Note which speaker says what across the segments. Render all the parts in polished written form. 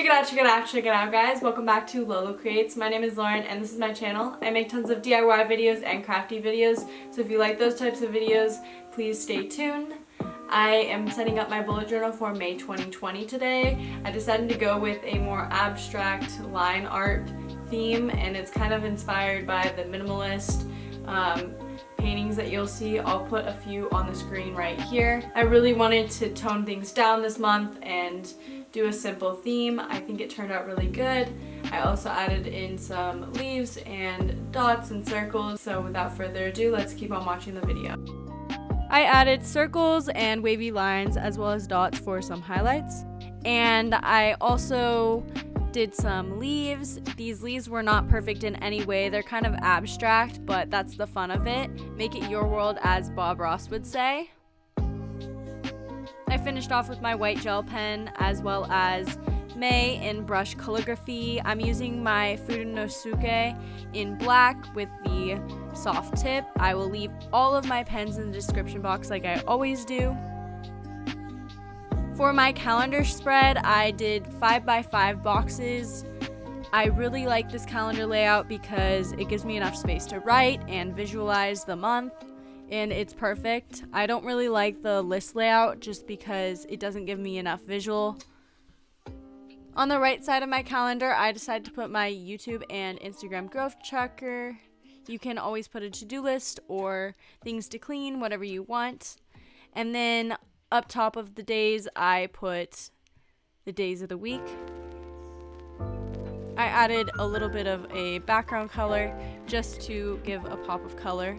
Speaker 1: Check it out guys, welcome back to Lolo Creates. My name is Lauren and this is my channel. I make tons of DIY videos and crafty videos, so if you like those types of videos, please stay tuned. I am setting up my bullet journal for May 2020 today. I decided to go with a more abstract line art theme, and it's kind of inspired by the minimalist paintings that you'll see. I'll put a few on the screen right here. I really wanted to tone things down this month and do a simple theme. I think it turned out really good. I also added in some leaves and dots and circles, so without further ado, let's keep on watching the video. I added circles and wavy lines as well as dots for some highlights, and I also did some leaves. These leaves were not perfect in any way. They're kind of abstract, but that's the fun of it. Make it your world, as Bob Ross would say. I finished off with my white gel pen as well as May in brush calligraphy. I'm using my Fudenosuke in black with the soft tip. I will leave all of my pens in the description box like I always do. For my calendar spread, I did 5x5 boxes. I really like this calendar layout because it gives me enough space to write and visualize the month, and it's perfect. I don't really like the list layout just because it doesn't give me enough visual. On the right side of my calendar, I decided to put my YouTube and Instagram growth tracker. You can always put a to-do list or things to clean, whatever you want. And then up top of the days, I put the days of the week. I added a little bit of a background color just to give a pop of color.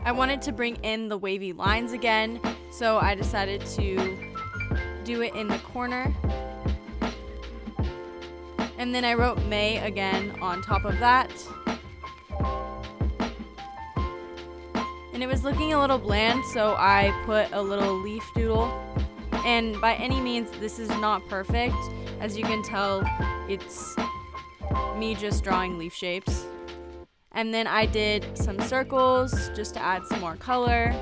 Speaker 1: I wanted to bring in the wavy lines again, so I decided to do it in the corner. And then I wrote May again on top of that. And it was looking a little bland, so I put a little leaf doodle. And by any means, this is not perfect. As you can tell, it's me just drawing leaf shapes. And then I did some circles just to add some more color.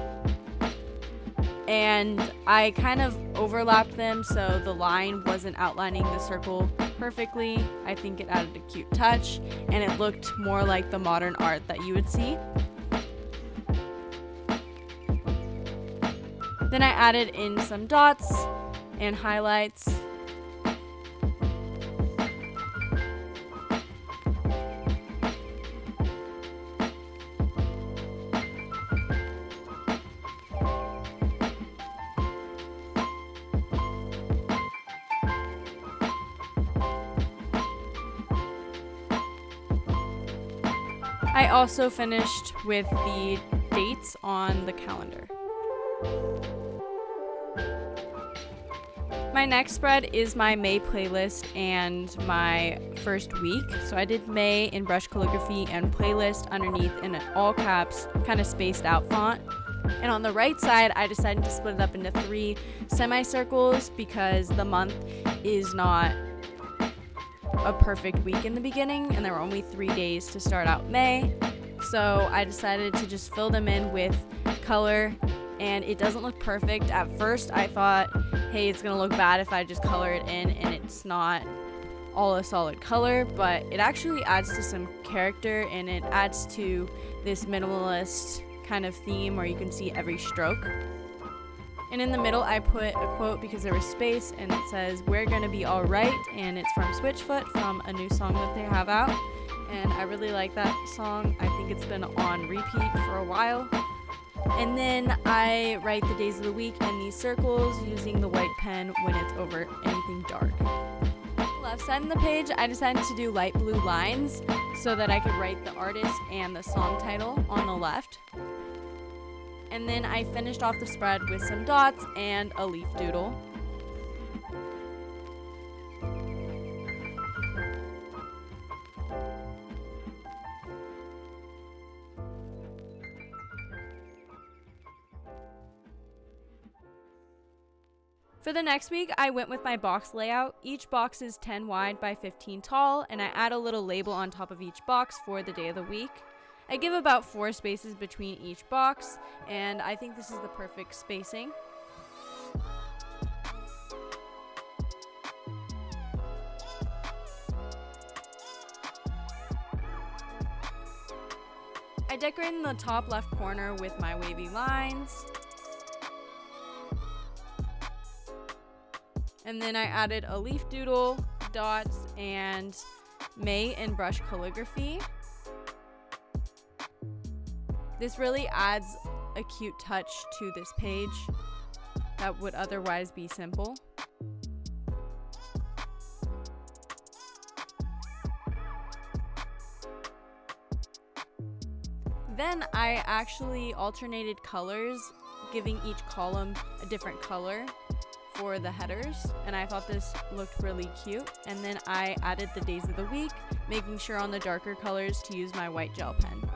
Speaker 1: And I kind of overlapped them so the line wasn't outlining the circle perfectly. I think it added a cute touch, and it looked more like the modern art that you would see. Then I added in some dots and highlights. I also finished with the dates on the calendar. My next spread is my May playlist and my first week. So I did May in brush calligraphy and playlist underneath in an all caps, kind of spaced out font. And on the right side, I decided to split it up into 3 semicircles because the month is not a perfect week in the beginning, and there were only 3 days to start out May. So I decided to just fill them in with color, and it doesn't look perfect. At first I thought, hey, it's gonna look bad if I just color it in and it's not all a solid color, but it actually adds to some character, and it adds to this minimalist kind of theme where you can see every stroke. And in the middle I put a quote because there was space, and it says, "We're gonna be alright," and it's from Switchfoot, from a new song that they have out, and I really like that song. I think it's been on repeat for a while. And then I write the days of the week in these circles using the white pen when it's over anything dark. Left side of the page, I decided to do light blue lines so that I could write the artist and the song title on the left. And then I finished off the spread with some dots and a leaf doodle. For the next week, I went with my box layout. Each box is 10 wide by 15 tall, and I add a little label on top of each box for the day of the week. I give about 4 spaces between each box, and I think this is the perfect spacing. I decorated the top left corner with my wavy lines. And then I added a leaf doodle, dots, and May in brush calligraphy. This really adds a cute touch to this page that would otherwise be simple. Then I actually alternated colors, giving each column a different color for the headers, and I thought this looked really cute. And then I added the days of the week, making sure on the darker colors to use my white gel pen.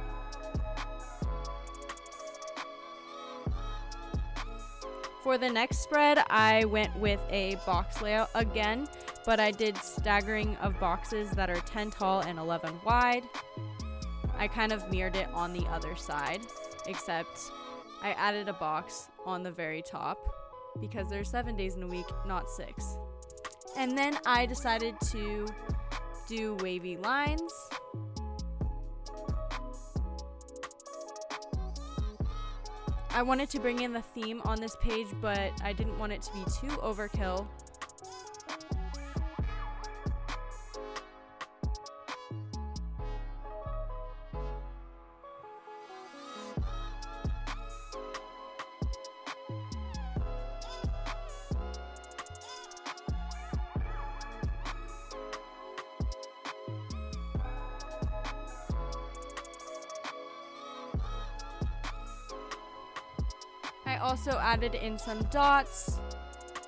Speaker 1: For the next spread, I went with a box layout again, but I did staggering of boxes that are 10 tall and 11 wide. I kind of mirrored it on the other side, except I added a box on the very top because there's 7 days in a week, not 6. And then I decided to do wavy lines. I wanted to bring in the theme on this page, but I didn't want it to be too overkill. I also added in some dots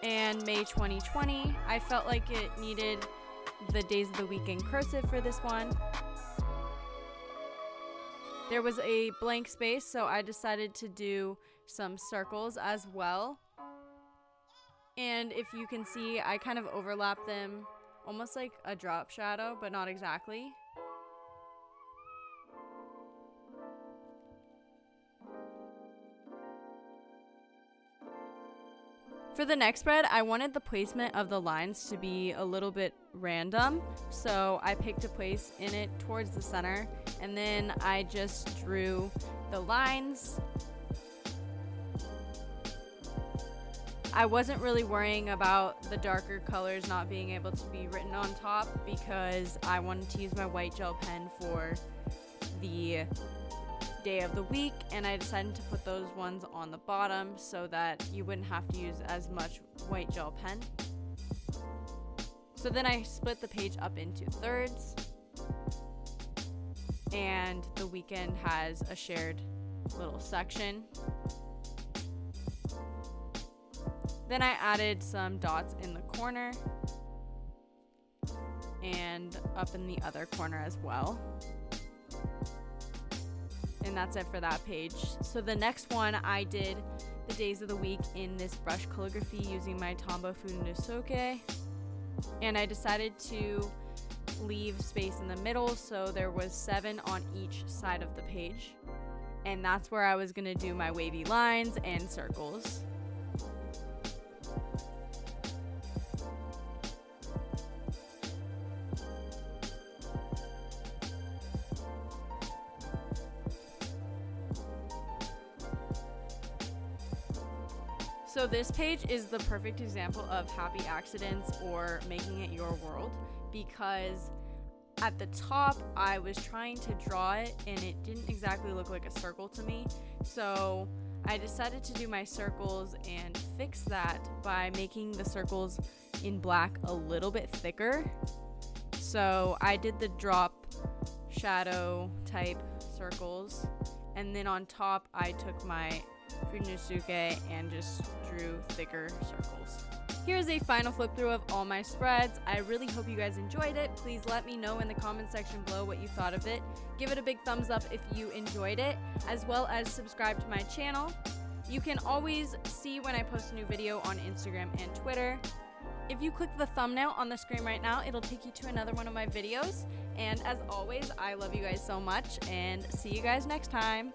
Speaker 1: and May 2020. I felt like it needed the days of the week in cursive for this one. There was a blank space, so I decided to do some circles as well. And if you can see, I kind of overlap them almost like a drop shadow, but not exactly. For the next spread, I wanted the placement of the lines to be a little bit random, so I picked a place in it towards the center, and then I just drew the lines. I wasn't really worrying about the darker colors not being able to be written on top because I wanted to use my white gel pen for the day of the week, and I decided to put those ones on the bottom so that you wouldn't have to use as much white gel pen. So then I split the page up into thirds, and the weekend has a shared little section. Then I added some dots in the corner and up in the other corner as well. And that's it for that page. So the next one, I did the days of the week in this brush calligraphy using my Tombow Fudenosuke. And I decided to leave space in the middle, so there was 7 on each side of the page. And that's where I was gonna do my wavy lines and circles. So this page is the perfect example of happy accidents or making it your world, because at the top I was trying to draw it and it didn't exactly look like a circle to me. So I decided to do my circles and fix that by making the circles in black a little bit thicker. So I did the drop shadow type circles, and then on top I took my Fudenosuke and just drew thicker circles. Here's a final flip through of all my spreads. I really hope you guys enjoyed it. Please let me know in the comment section below what you thought of it. Give it a big thumbs up if you enjoyed it, as well as subscribe to my channel. You can always see when I post a new video on Instagram and Twitter. If you click the thumbnail on the screen right now, it'll take you to another one of my videos. And as always, I love you guys so much, and see you guys next time.